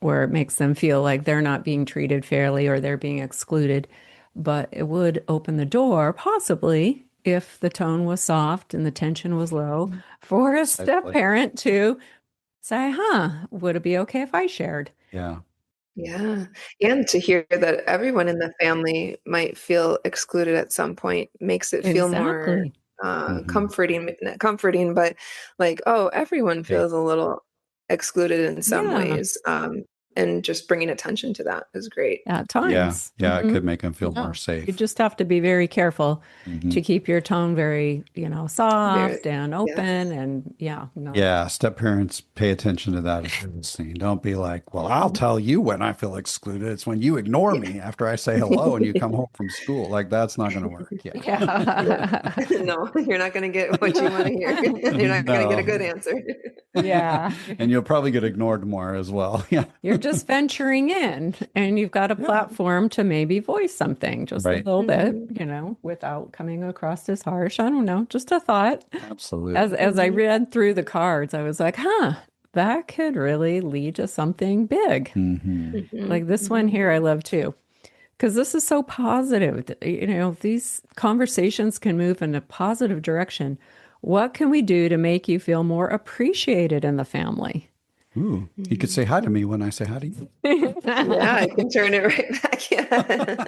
where it makes them feel like they're not being treated fairly or they're being excluded. But it would open the door, possibly, if the tone was soft and the tension was low, for a step Precisely. parent to say, would it be okay if I shared? Yeah. Yeah. And to hear that everyone in the family might feel excluded at some point makes it feel more Exactly. Mhm. comforting, but like, oh, everyone Safe. feels a little excluded in some Yeah, ways. And just bringing attention to that is great. at Yeah. times. Yeah. It Hmm. could make them feel Yeah. more You safe. just have to be very careful Mhm. to keep your tone very, Very, soft and open. yes. And yeah, no. Yeah, step parents, pay attention to that if you're listening. Don't be like, well, I'll Mhm. tell you when I feel excluded. It's when you ignore Yeah. me after I say hello and you come home from school. Like, that's not going to work. Yeah. No, Yeah. no, you're not going to get what you want to hear. You're not going to get a No. good answer. Yeah. And you'll probably get ignored more as well. Yeah. You're just venturing in and you've got a Yeah. platform to maybe voice something just a Right. little bit, Mhm. without coming across as harsh. I don't know, just a thought. As Absolutely. as I Mhm. read through the cards, I was like, that could really lead to something big. Hmm. Mhm. Like this one Mhm. here, I love too, because this is so positive. These conversations can move in a positive direction. What can we do to make you feel more appreciated in the family? Ooh, you could Mhm. say hi to me when I say hi to you. Yeah, I can turn it right back. Yeah.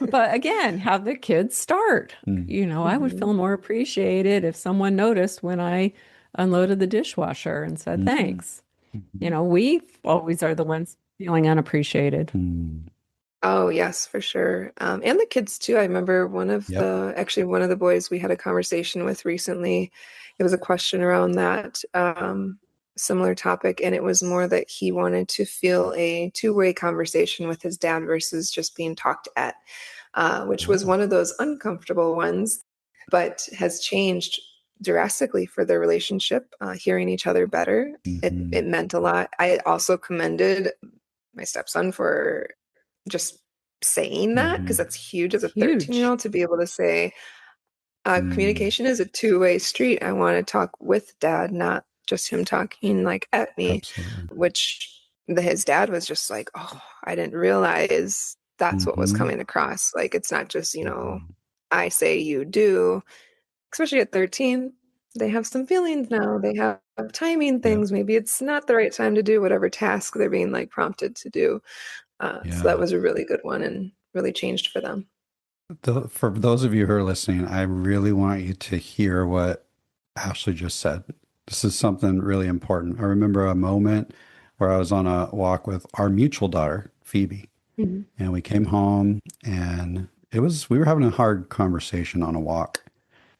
But again, have the kids start. Mm. I would Mhm. feel more appreciated if someone noticed when I unloaded the dishwasher and said Mhm. thanks. Mhm. We always are the ones feeling unappreciated. Mm. Oh, yes, for sure. And the kids too. I remember Yep. actually one of the boys we had a conversation with recently. It was a question around that similar topic, and it was more that he wanted to feel a two-way conversation with his dad versus just being talked at, which was Oh. one of those uncomfortable ones, but has changed drastically for their relationship, hearing each other better. Mm-hmm. It meant a lot. I also commended my stepson for just saying that, because Mm-hmm. that's huge as a 13-year Huge. old to be able to say, Mm. communication is a two-way street. I want to talk with dad, not just him talking like at me, Absolutely. which his dad was just like, oh, I didn't realize that's what was Mm-hmm. coming across. Like, it's not just, Mm-hmm. I say you do, especially at 13. They have some feelings now. They have timing Yep. things. Maybe it's not the right time to do whatever task they're being like prompted to do. So that Yeah. was a really good one and really changed for them. For those of you who are listening, I really want you to hear what Ashley just said. This is something really important. I remember a moment where I was on a walk with our mutual daughter, Phoebe, Mhm. and we came home and we were having a hard conversation on a walk.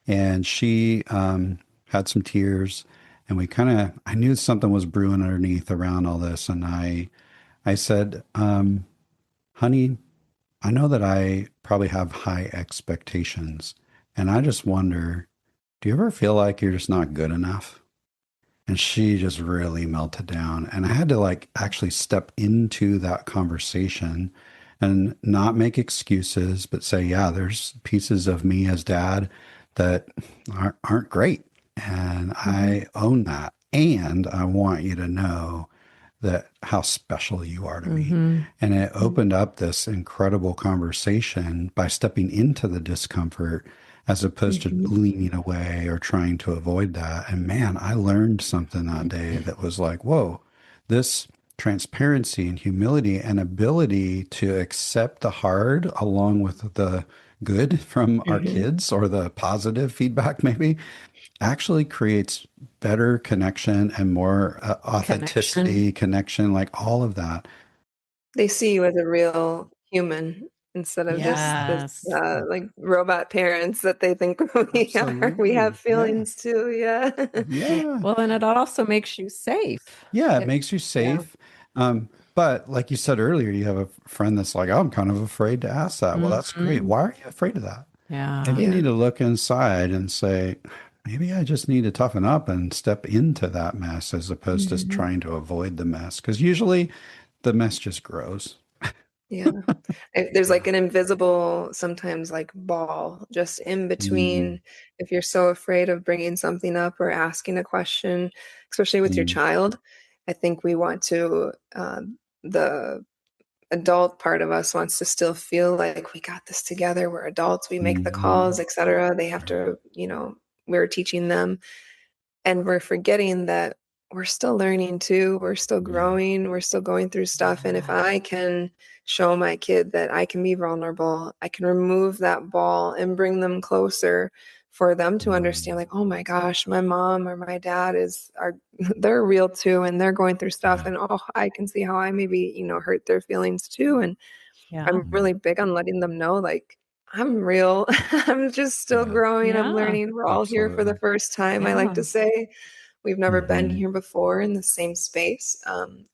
And she had some tears, and I knew something was brewing underneath around all this. And I said, honey, I know that I probably have high expectations. And I just wonder, do you ever feel like you're just not good enough? And she just really melted down. And I had to like actually step into that conversation and not make excuses, but say, yeah, there's pieces of me as dad that aren't great. And Mhm. I own that. And I want you to know that how special you are to me. Mm-hmm. And it Mhm. opened up this incredible conversation by stepping into the discomfort as opposed to Mhm. leaning away or trying to avoid that. And man, I learned something that day that was like, whoa, this transparency and humility and ability to accept the hard along with the good from our Mhm. kids or the positive feedback, maybe actually creates better connection and more Connection. authenticity, connection, like all of that. They see you as a real human instead of just this Yes. like robot parents that they think we are. We have Absolutely. Yeah. feelings too. Yeah. Yeah. Well, and it also makes you safe. Yeah. It It, makes you Yeah. safe. But like you said earlier, you have a friend that's like, oh, I'm kind of afraid to ask that. Well, that's great. Mhm. Why are you afraid of that? Maybe Yeah. you Yeah. need to look inside and say, maybe I just need to toughen up and step into that mess as opposed to Mhm. trying to avoid the mess. Because usually the mess just grows. Yeah. There's Yeah. like an invisible, sometimes like ball just in Mm, between. If you're so afraid of bringing something up or asking a question, especially with your mm, child, I think we want to, the adult part of us wants to still feel like we got this together. We're adults. We make the calls, mm, etc. They have right. to, we're teaching them. And we're forgetting that we're still learning too. We're still Yeah. growing. We're still going through stuff. And if Yeah. I can show my kid that I can be vulnerable, I can remove that ball and bring them closer for them to understand, Mm, like, oh my gosh, my mom or my dad they're real too. And they're going through stuff. yeah. And oh, I can see how I maybe, hurt their feelings too. And Yeah. I'm Mm, really big on letting them know, like, I'm real. I'm just still yeah. growing. I'm Yeah. learning. We're all here for the Absolutely. first time, I like Yeah. to say. We've never been Hmm. here before in the same space.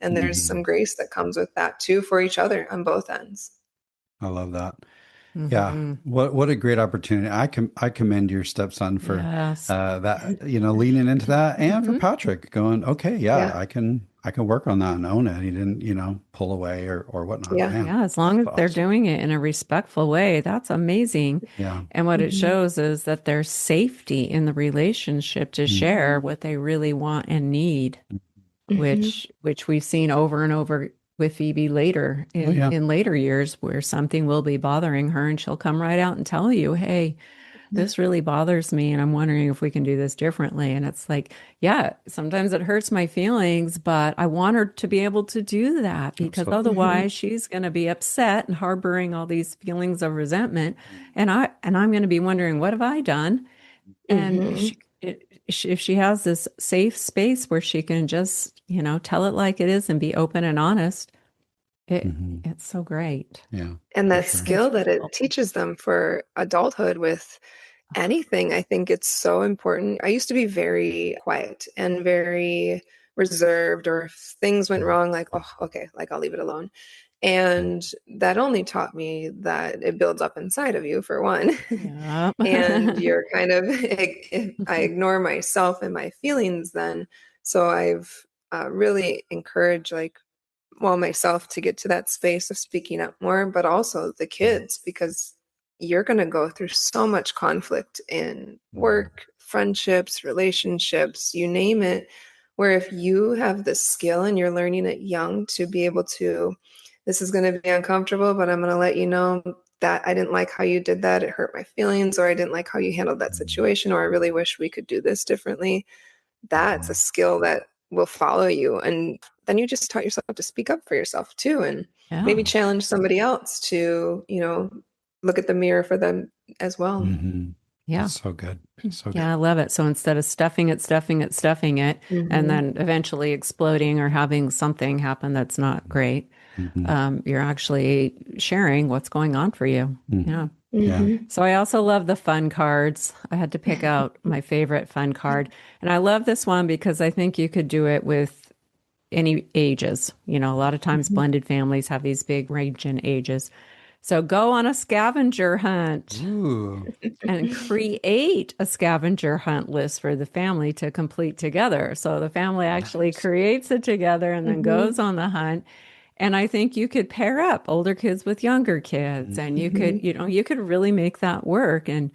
And there's Hmm. some grace that comes with that too for each other on both ends. I love that. Yeah. Hmm. What a great opportunity. I commend your stepson for Yes. that, leaning into that and for Hmm. Patrick going, okay, yeah, Yeah. I can work on that and own it. He didn't, pull away or whatnot. Yeah. Man, Yeah, as long as that's they're awesome. doing it in a respectful way, that's amazing. Yeah. And what it Hmm. shows is that there's safety in the relationship to Mm, share what they really want and need, Hmm. which we've seen over and over with Phoebe later oh yeah. in later years where something will be bothering her and she'll come right out and tell you, "Hey, this really bothers me and I'm wondering if we can do this differently." And it's like, yeah, sometimes it hurts my feelings, but I want her to be able to do that because Absolutely. Hmm. otherwise she's going to be upset and harboring all these feelings of resentment. And I'm going to be wondering, what have I done? And Hmm. if she has this safe space where she can just, tell it like it is and be open and honest, Hmm. it's so great. Yeah, And for that sure. It's skill that it beautiful. teaches them for adulthood with anything, I think it's so important. I used to be very quiet and very reserved, or if things went Mm, wrong, like, oh, okay, like I'll leave it alone. And that only taught me that it builds up inside of you, for one. Yeah. And you're kind of, I ignore myself and my feelings then. So I've really encouraged, like, well, myself to get to that space of speaking up more, but also the kids, because you're going to go through so much conflict in work, friendships, relationships, you name it, where if you have the skill and you're learning it young to be able to, this is going to be uncomfortable, but I'm going to let you know that I didn't like how you did that. It hurt my feelings, or I didn't like how you handled that situation, or I really wish we could do this differently. That's a skill that will follow you. And then you just taught yourself to speak up for yourself too, and Yeah. maybe challenge somebody else to, look at the mirror for them as well. Yeah. That's so good. So Yeah, I love it. So instead of stuffing it, and then eventually exploding or having something happen that's not great, you're actually sharing what's going on for you. Yeah. Yeah. So I also love the fun cards. I had to pick out my favorite fun card. And I love this one because I think you could do it with any ages. A lot of times blended families have these big range in ages. So go on a scavenger hunt Ooh. and create a scavenger hunt list for the family to complete together. So the family actually creates it together and then goes on the hunt. And I think you could pair up older kids with younger kids, and you could, you could really make that work and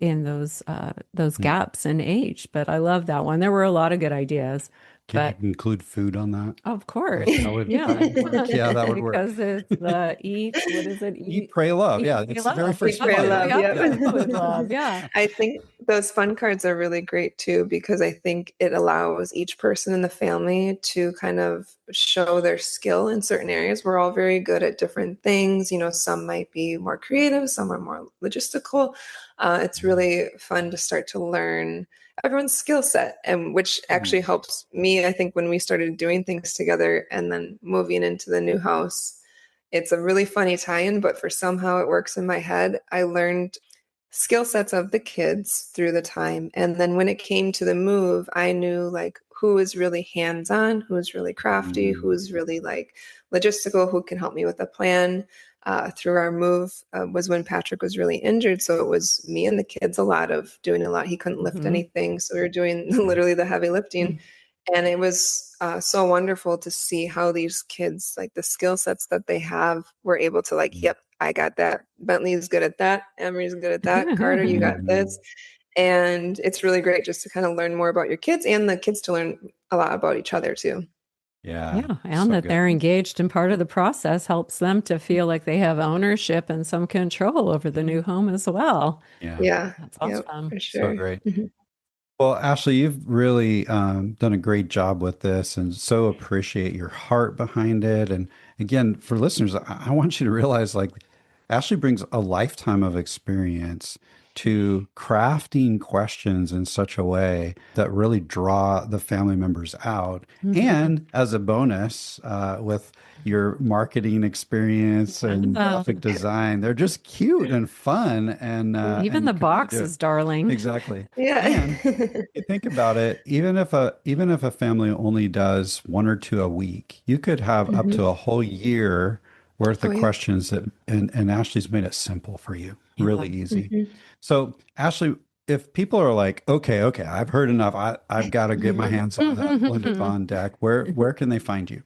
in those gaps in age. But I love that one. There were a lot of good ideas, Can but you include food on that? of course, That would work. Yeah, that would work. because it's the eat. What is it? Eat, pray, love. Yeah, Pray, it's the very love. first Eat, pray, one. love. Yeah, Yep. with love. Yeah. I think those fun cards are really great too, because I think it allows each person in the family to kind of show their skill in certain areas. We're all very good at different things. Some might be more creative, some are more logistical. It's really fun to start to learn everyone's skill set, and which actually helps me, I think, when we started doing things together and then moving into the new house. It's a really funny tie-in, but for somehow it works in my head. I learned skill sets of the kids through the time. And then when it came to the move, I knew like who is really hands-on, who is really crafty, who is really like logistical, who can help me with a plan. Through our move was when Patrick was really injured. So it was me and the kids doing a lot. He couldn't lift anything. So we were doing literally the heavy lifting. And it was so wonderful to see how these kids, like the skill sets that they have, were able to like, yep, I got that. Bentley's good at that. Emery's good at that. Carter, you got this. And it's really great just to kind of learn more about your kids, and the kids to learn a lot about each other too. Yeah. Yeah, and so that good. they're engaged in part of the process helps them to feel like they have ownership and some control over the new home as well. Yeah. Yeah. That's Yep, awesome. for So sure. great. Well, Ashley, you've really done a great job with this, and so appreciate your heart behind it. And again, for listeners, I want you to realize like Ashley brings a lifetime of experience to crafting questions in such a way that really draw the family members out. And as a bonus, with your marketing experience and graphic design, they're just cute and fun, and Even and the you can box do is it. darling. Exactly. Yeah. And you think about it, even if a family only does one or two a week, you could have up to a whole year worth Oh, of yeah. questions that and Ashley's made it simple for you, really easy. So Ashley, if people are like, okay, I've heard enough. I've got to get my hands on that blended bond deck. Where can they find you?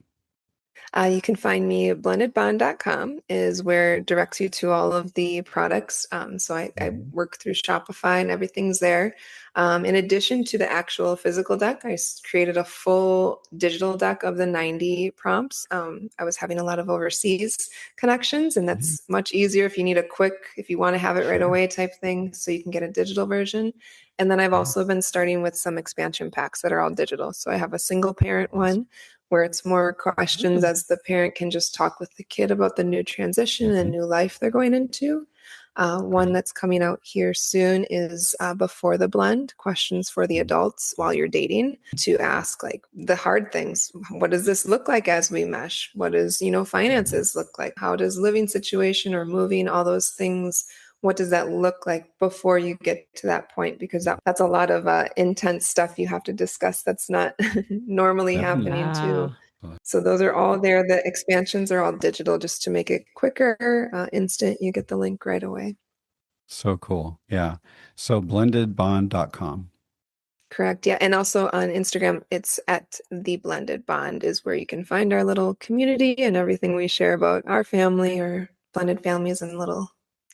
You can find me at blendedbond.com is where it directs you to all of the products. So I work through Shopify and everything's there. In addition to the actual physical deck, created a full digital deck of the 90 prompts. I was having a lot of overseas connections, and that's much easier if you need if you want to have it right away type thing. So you can get a digital version. And then I've also been starting with some expansion packs that are all digital. So I have a single parent one where it's more questions as the parent can just talk with the kid about the new transition and new life they're going into. One that's coming out here soon is before the blend, questions for the adults while you're dating, to ask like the hard things. What does this look like as we mesh? What does, finances look like? How does living situation or moving, all those things, what does that look like before you get to that point? Because that's a lot of intense stuff you have to discuss that's not normally Definitely. happening too. So those are all there. The expansions are all digital just to make it quicker, instant. You get the link right away. So cool. Yeah. So blendedbond.com. Correct. Yeah. And also on Instagram, it's at The Blended Bond is where you can find our little community and everything we share about our family or blended families and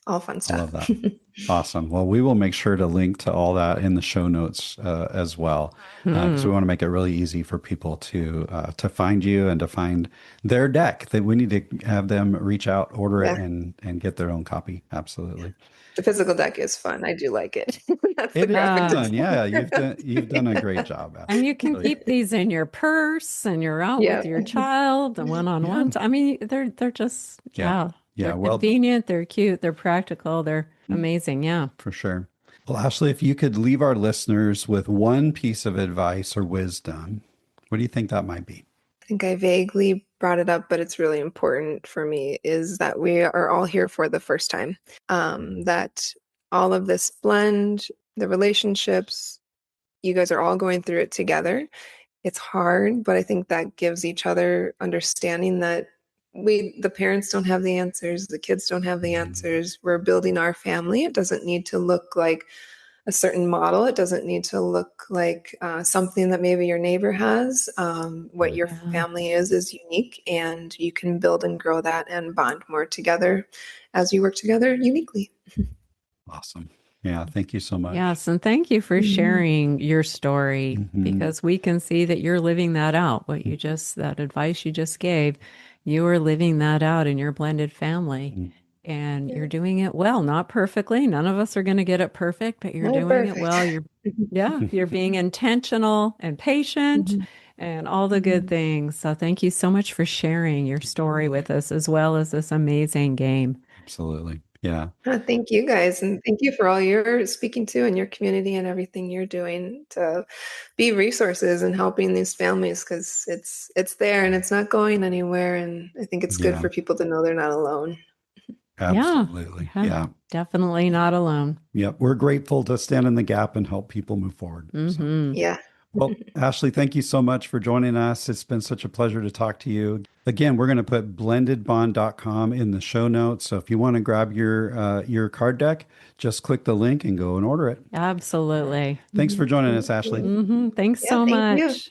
all fun I stuff. love that. Awesome. Well, we will make sure to link to all that in the show notes as well, because we want to make it really easy for people to find you and to find their deck. That we need to have them reach out, order it, and get their own copy. Absolutely. The physical deck is fun. I do like it. That's the It is graphic fun. design. Yeah, you've done a great job. Ashley. And you can keep these in your purse and you're out Yeah. with your child, the one-on-one. I mean, they're just, they're convenient, they're cute, they're practical, they're amazing. Yeah. For sure. Well, Ashley, if you could leave our listeners with one piece of advice or wisdom, what do you think that might be? I think I vaguely brought it up, but it's really important for me is that we are all here for the first time. That all of this blend, the relationships, you guys are all going through it together. It's hard, but I think that gives each other understanding that the parents don't have the answers, the kids don't have the answers. We're building our family. It doesn't need to look like a certain model. It doesn't need to look like something that maybe your neighbor has. What your family is unique, and you can build and grow that and bond more together as you work together uniquely. Awesome. Yeah. Thank you so much. Yes. And thank you for sharing your story because we can see that you're living that out. That advice you just gave, you are living that out in your blended family. And you're doing it well, not perfectly. None of us are going to get it perfect, but you're doing it well. You're being intentional and patient and all the good things. So thank you so much for sharing your story with us as well as this amazing game. Absolutely. Yeah. Thank you guys. And thank you for all you're speaking to in your community and everything you're doing to be resources and helping these families, because it's there and it's not going anywhere. And I think it's good for people to know they're not alone. Absolutely. Yeah. Definitely not alone. Yep. We're grateful to stand in the gap and help people move forward. So. Yeah. Well, Ashley, thank you so much for joining us. It's been such a pleasure to talk to you. Again, we're going to put blendedbond.com in the show notes. So if you want to grab your card deck, just click the link and go and order it. Absolutely. Thanks for joining us, Ashley. Thanks so thank much.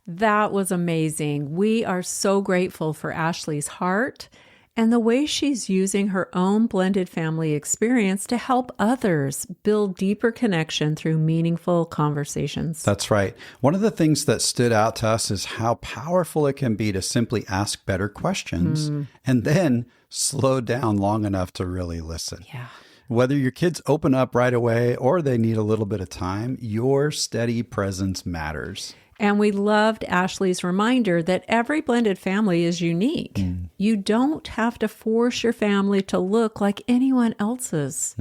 That was amazing. We are so grateful for Ashley's heart and the way she's using her own blended family experience to help others build deeper connection through meaningful conversations. That's right. One of the things that stood out to us is how powerful it can be to simply ask better questions and then slow down long enough to really listen. Yeah. Whether your kids open up right away or they need a little bit of time, your steady presence matters. And we loved Ashley's reminder that every blended family is unique. You don't have to force your family to look like anyone else's.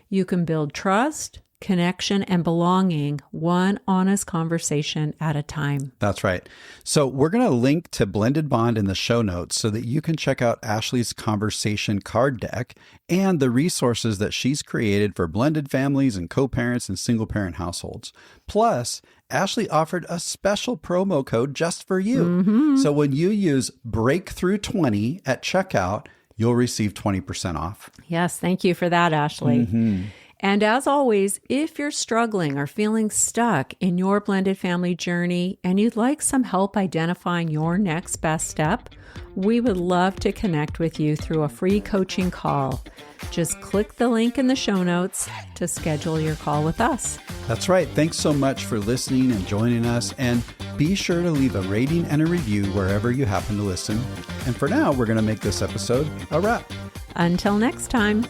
You can build trust, connection, and belonging one honest conversation at a time. That's right. So we're going to link to Blended Bond in the show notes so that you can check out Ashley's conversation card deck and the resources that she's created for blended families and co-parents and single-parent households. Plus, Ashley offered a special promo code just for you. So when you use Breakthrough20 at checkout, you'll receive 20% off. Yes, thank you for that, Ashley. And as always, if you're struggling or feeling stuck in your blended family journey and you'd like some help identifying your next best step, we would love to connect with you through a free coaching call. Just click the link in the show notes to schedule your call with us. That's right. Thanks so much for listening and joining us. And be sure to leave a rating and a review wherever you happen to listen. And for now, we're going to make this episode a wrap. Until next time.